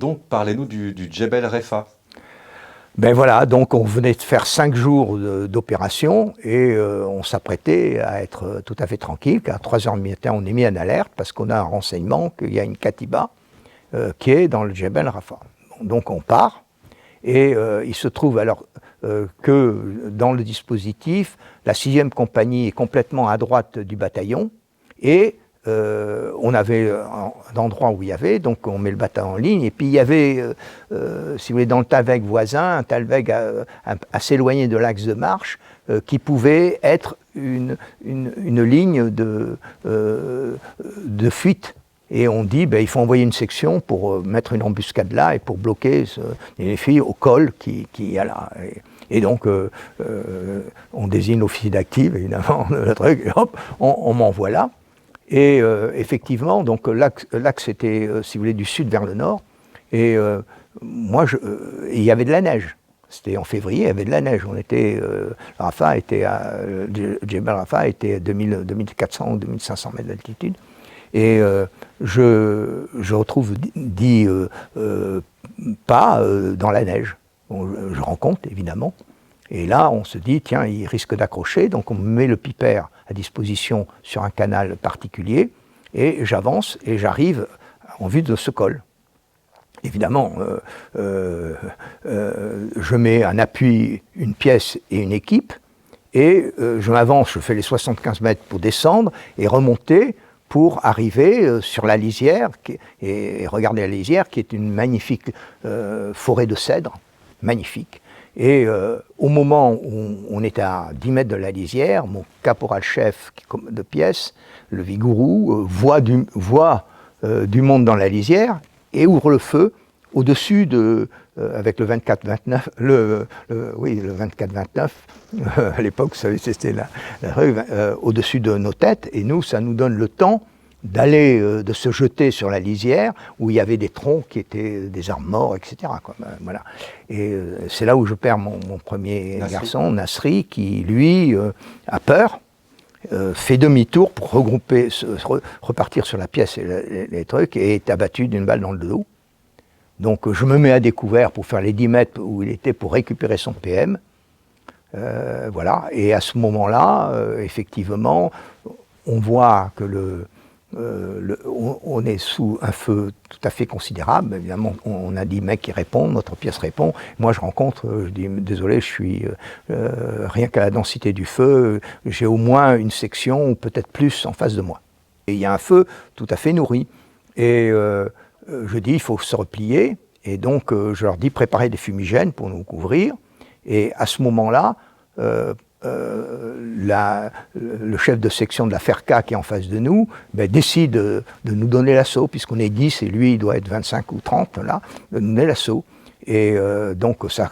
donc, parlez-nous du Djebel Refa. Ben voilà, donc on venait de faire 5 jours d'opération et on s'apprêtait à être tout à fait tranquille, qu'à 3h du matin on est mis en alerte parce qu'on a un renseignement qu'il y a une Katiba qui est dans le Djebel Rafa. Donc on part et il se trouve alors que dans le dispositif, la 6e compagnie est complètement à droite du bataillon et on avait un endroit où il y avait, donc on met le bataillon en ligne, et puis il y avait, si vous voulez, dans le Talweg voisin, un Talweg assez éloigné de l'axe de marche, qui pouvait être une ligne de fuite. Et on dit, ben, il faut envoyer une section pour mettre une embuscade là et pour bloquer les filles au col qui y a là. Et donc, on désigne l'officier d'active, évidemment, le truc, et hop, on m'envoie là. Et effectivement, donc l'axe était, si vous voulez, du sud vers le nord. Et il y avait de la neige. C'était en février, il y avait de la neige. On était, Djebel Rafa était à 2400 ou 2500 mètres d'altitude. Et je retrouve pas dans la neige. Bon, je rends compte, évidemment. Et là, on se dit, tiens, il risque d'accrocher, donc on met le pipère à disposition sur un canal particulier, et j'avance et j'arrive en vue de ce col. Évidemment, je mets un appui, une pièce et une équipe, et je m'avance, je fais les 75 mètres pour descendre et remonter pour arriver sur la lisière, et regarder la lisière, qui est une magnifique forêt de cèdres, magnifique. Et au moment où on est à 10 mètres de la lisière, mon caporal-chef de pièce, le Vigourou, voit du monde dans la lisière et ouvre le feu au-dessus avec le 24-29, le 24-29, à l'époque, c'était la rue, au-dessus de nos têtes, et nous, ça nous donne le temps de se jeter sur la lisière où il y avait des troncs qui étaient des arbres morts, etc. Quoi. Voilà. Et c'est là où je perds mon premier garçon, Nasri, qui lui a peur, fait demi-tour pour repartir sur la pièce et les trucs, et est abattu d'une balle dans le dos. Donc je me mets à découvert pour faire les 10 mètres où il était pour récupérer son PM. Voilà. Et à ce moment-là, effectivement, on voit que on est sous un feu tout à fait considérable. Évidemment, on a 10 mecs qui répondent, notre pièce répond. Moi, je rencontre, je dis, désolé, je suis rien qu'à la densité du feu, j'ai au moins une section ou peut-être plus en face de moi. Et il y a un feu tout à fait nourri. Et je dis, il faut se replier. Et donc, je leur dis, préparez des fumigènes pour nous couvrir. Et à ce moment-là, le chef de section de la FERCA qui est en face de nous décide de nous donner l'assaut, puisqu'on est 10 et lui il doit être 25 ou 30 là, de nous donner l'assaut. Et donc ça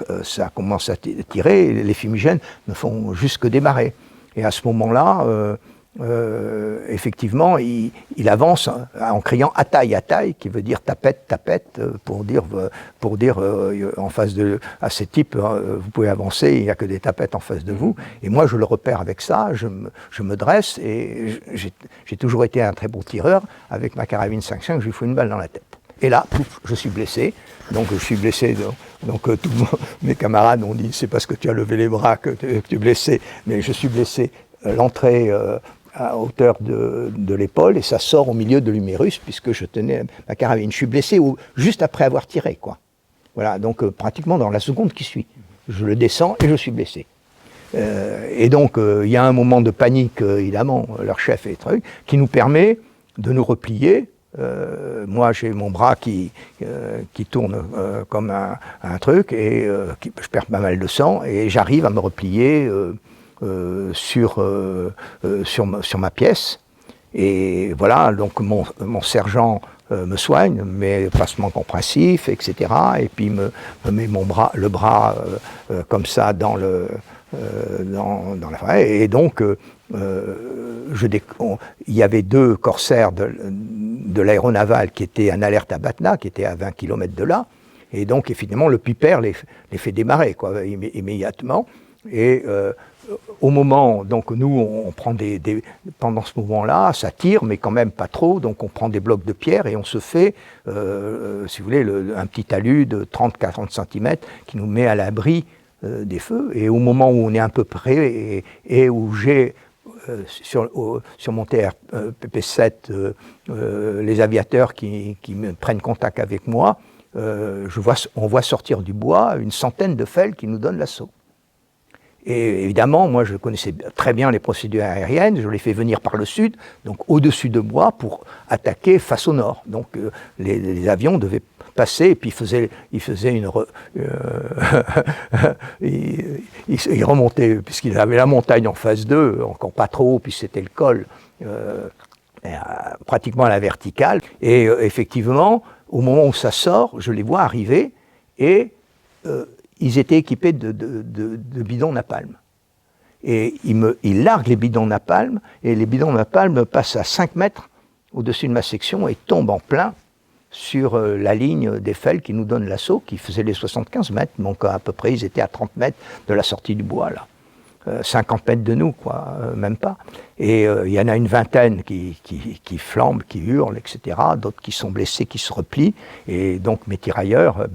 commence à tirer, et les fumigènes ne font juste que démarrer. Et à ce moment-là, effectivement, il avance en criant « Ataï », qui veut dire « tapette, tapette », pour dire en face à ces types, vous pouvez avancer, il n'y a que des tapettes en face de vous. Et moi, je le repère avec ça, je me dresse, et j'ai toujours été un très bon tireur. Avec ma carabine 5.5, je lui fous une balle dans la tête. Et là, pouf, je suis blessé. Donc je suis blessé, donc tous mes camarades ont dit « c'est parce que tu as levé les bras que tu es blessé », mais je suis blessé, l'entrée à hauteur de l'épaule, et ça sort au milieu de l'humérus, puisque je tenais ma carabine. Je suis blessé juste après avoir tiré, quoi. Voilà, donc pratiquement dans la seconde qui suit. Je le descends et je suis blessé. Et donc, il y a un moment de panique, évidemment, leur chef et les trucs, qui nous permet de nous replier. Moi, j'ai mon bras qui tourne comme un truc, et je perds pas mal de sang, et j'arrive à me replier sur ma pièce. Et voilà, donc mon sergent me soigne, met passement compressif, etc. Et puis me met le bras comme ça dans la forêt. Et donc, il y avait 2 corsaires de l'aéronaval qui étaient en alerte à Batna, qui étaient à 20 km de là. Et donc, effectivement, le pipère les fait démarrer, quoi, immédiatement. Et au moment, donc nous, on prend pendant ce moment-là, ça tire, mais quand même pas trop, donc on prend des blocs de pierre et on se fait, si vous voulez, un petit talus de 30-40 cm qui nous met à l'abri des feux. Et au moment où on est un peu près et où j'ai sur mon TRPP-7 les aviateurs qui me prennent contact avec moi, on voit sortir du bois une centaine de fels qui nous donnent l'assaut. Et évidemment, moi je connaissais très bien les procédures aériennes, je les fais venir par le sud, donc au-dessus de moi pour attaquer face au nord. Donc les avions devaient passer et puis ils faisaient ils remontaient, puisqu'ils avaient la montagne en face d'eux, encore pas trop, puis c'était le col, pratiquement à la verticale. Et effectivement, au moment où ça sort, je les vois arriver et ils étaient équipés de bidons napalm. Et ils larguent les bidons napalm, et les bidons napalm passent à 5 mètres au-dessus de ma section et tombent en plein sur la ligne des fels qui nous donne l'assaut, qui faisait les 75 mètres. Donc à peu près, ils étaient à 30 mètres de la sortie du bois, là. 50 mètres de nous, quoi, même pas. Et il y en a une vingtaine qui flambent, qui hurlent, etc. D'autres qui sont blessés, qui se replient. Et donc mes tirailleurs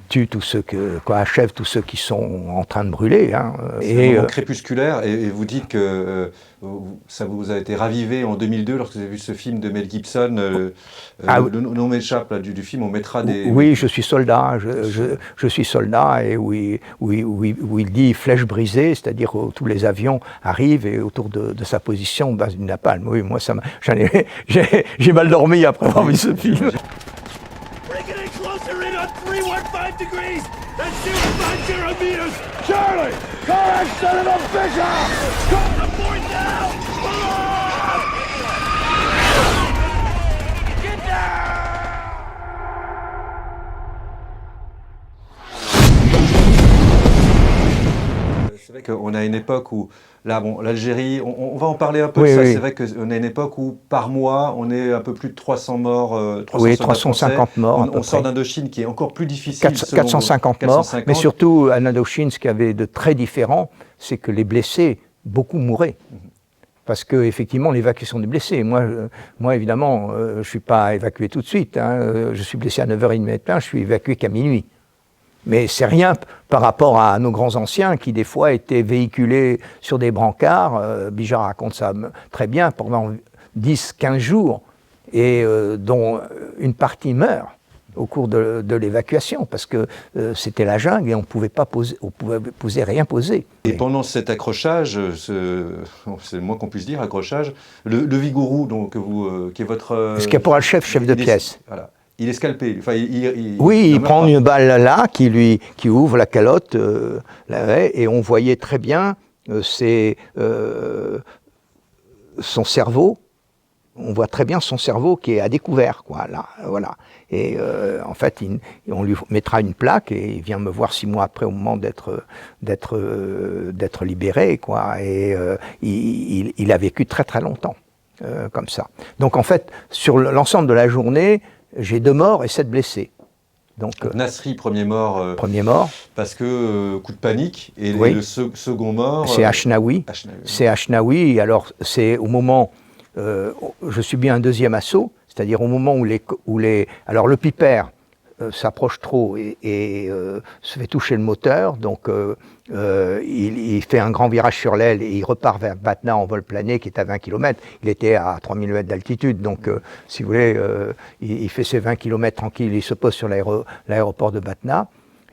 tuent tous ceux achèvent tous ceux qui sont en train de brûler. Hein. C'est un moment crépusculaire, et vous dites que ça vous a été ravivé en 2002 lorsque vous avez vu ce film de Mel Gibson. Le nom m'échappe du film, on mettra des... Oui, je suis soldat, je suis soldat, et où il dit flèche brisée, c'est-à-dire où tous les avions arrivent et autour de sa position on base du napalm. Oui, moi j'ai mal dormi après avoir vu ce film. Charlie, call that son of a bitch out! Call the boy down! Get down! C'est vrai qu'on a une époque où, là, bon, l'Algérie, on va en parler un peu de ça. Oui. C'est vrai qu'on a une époque où, par mois, on est un peu plus de 300 morts, 350 morts. On sort d'Indochine qui est encore plus difficile. 450 morts, mais surtout, en Indochine, ce qu'il y avait de très différent, c'est que les blessés, beaucoup mouraient. Parce qu'effectivement, l'évacuation des blessés, moi évidemment, je ne suis pas évacué tout de suite. Hein, je suis blessé à 9h30 du matin, je suis évacué qu'à minuit. Mais c'est rien par rapport à nos grands anciens qui, des fois, étaient véhiculés sur des brancards. Bijard raconte ça très bien, pendant 10-15 jours, et dont une partie meurt au cours de l'évacuation, parce que c'était la jungle et on ne pouvait pas rien poser. Et pendant cet accrochage, c'est le moins qu'on puisse dire, accrochage, le Vigourou, donc, qui est votre... Ce qui est pour un chef de pièce. Voilà. Il est scalpé. Enfin, oui, il prend une balle là qui ouvre la calotte, et on voyait très bien son cerveau. On voit très bien son cerveau qui est à découvert, quoi. Là, voilà. Et en fait, on lui mettra une plaque et il vient me voir 6 mois après, au moment d'être libéré, quoi. Et il a vécu très très longtemps comme ça. Donc en fait, sur l'ensemble de la journée, j'ai 2 morts et 7 blessés. Donc, Nasri, premier mort. Premier mort. Parce que coup de panique. Et oui. Le second mort. C'est Achnaoui. C'est Achnaoui. Alors, c'est au moment. Je subis un deuxième assaut, c'est-à-dire au moment où alors le Piper s'approche trop et se fait toucher le moteur, donc il fait un grand virage sur l'aile et il repart vers Batna en vol plané qui est à 20 km. Il était à 3000 mètres d'altitude, donc si vous voulez, il fait ses 20 km tranquille, il se pose sur l'aéroport de Batna.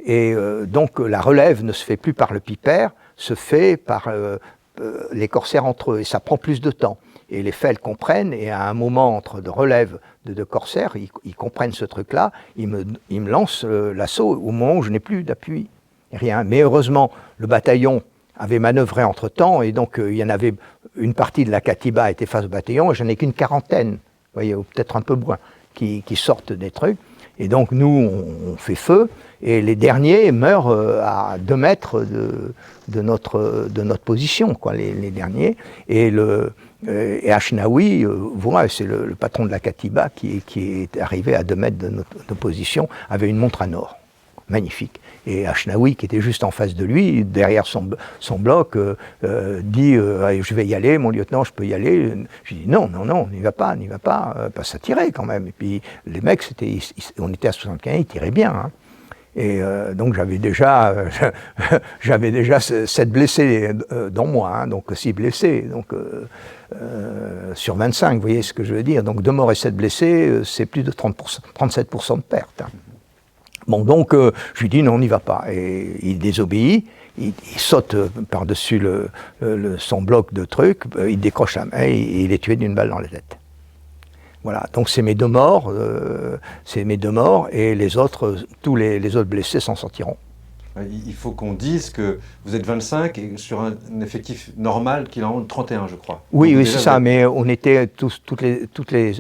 Et donc la relève ne se fait plus par le Piper, se fait par les corsaires entre eux, et ça prend plus de temps. Et les fels comprennent, et à un moment de relève de corsaires, ils comprennent ce truc-là, ils me lancent l'assaut au moment où je n'ai plus d'appui, rien. Mais heureusement, le bataillon avait manœuvré entre-temps, et donc il y en avait une partie de la Katiba était face au bataillon, et j'en ai qu'une quarantaine, vous voyez, ou peut-être un peu moins, qui sortent des trucs. Et donc nous, on fait feu, et les derniers meurent à 2 mètres de notre position, quoi, les derniers. Et Achnaoui, voilà, c'est le patron de la Katiba qui est arrivé à 2 mètres de notre position, avait une montre à nord. magnifique. Et Ashnaoui, qui était juste en face de lui, derrière son bloc, dit je vais y aller, mon lieutenant, je peux y aller. Je dis non, n'y va pas, ça tirait quand même. Et puis les mecs, on était à 75, ils tiraient bien. Hein. Et donc j'avais déjà 7 blessés dans moi, hein, donc 6 blessés. Donc sur 25, vous voyez ce que je veux dire. Donc 2 morts et 7 blessés, c'est plus de 37% de perte. Hein. Bon, donc, je lui dis non, on n'y va pas. Et il désobéit, il saute par-dessus son bloc de trucs, il décroche la main et il est tué d'une balle dans la tête. Voilà, donc c'est mes 2 morts, et les autres, tous les autres blessés s'en sortiront. Il faut qu'on dise que vous êtes 25 et sur un effectif normal qu'il en a 31, je crois. Oui, c'est ça, mais on était toutes les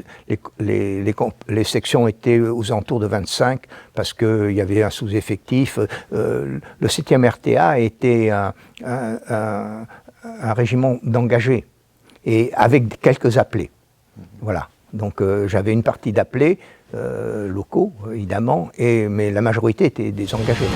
sections étaient aux alentours de 25 parce qu'il y avait un sous-effectif. Le 7e RTA était un régiment d'engagés et avec quelques appelés. Voilà. Donc j'avais une partie d'appelés locaux, évidemment, mais la majorité était des engagés.